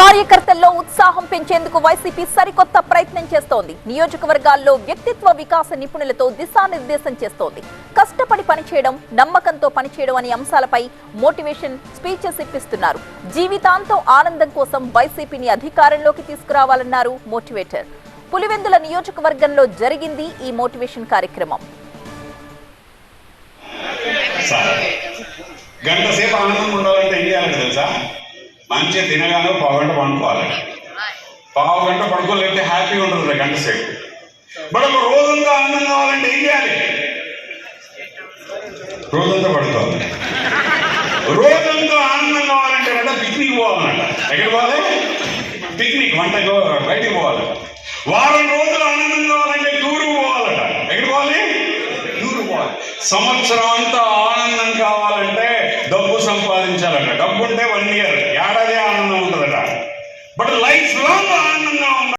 కార్యకర్తల్లో ఉత్సాహం పెంచేందుకు వైసీపీ సరికొత్త ప్రయత్నం చేస్తోంది. నియోజకవర్గాల్లో వ్యక్తిత్వ వికాస నిపుణులతో దిశానిర్దేశం చేస్తోంది. కష్టపడి పనిచేయడం, నమ్మకంతో పనిచేయడం అనే అంశాలపై మోటివేషన్ స్పీచెస్ ఇప్పిస్తున్నారు. జీవితాంతం ఆనందం కోసం వైసీపీని అధికారంలోకి తీసుకురావాలన్నారు మోటివేటర్. పులివెందుల నియోజకవర్గంలో జరిగింది ఈ మోటివేషన్ కార్యక్రమం. గంట సేపు ఆనందంగా ఉండాలంటే ఏం చేయాలి తెలుసా? మంచిగా తినగానే పావుగంట పండుకోవాలి. పావుగంట పడుకోలేకపోతే హ్యాపీగా ఉంటుంది గంట సేపు. బట్ ఒక రోజంతా ఆనందం కావాలంటే ఏం చేయాలి? రోజంతా పడుకోవాలి. రోజంతా ఆనందం కావాలంటే కదా పిక్నిక్ పోవాలన్నట. ఎక్కడ పోవాలి? పిక్నిక్, వంటకు బయటికి పోవాలి. వారం రోజులు ఆనందం కావాలంటే టూరుకు పోవాలట. ఎక్కడ పోవాలి? టూరు పోవాలి. సంవత్సరం అంతా ఆనందం కావాలంటే డబ్బు సంపాదించాలట. డబ్బు ఉంటే 1 year, ఏడాది ఆనందం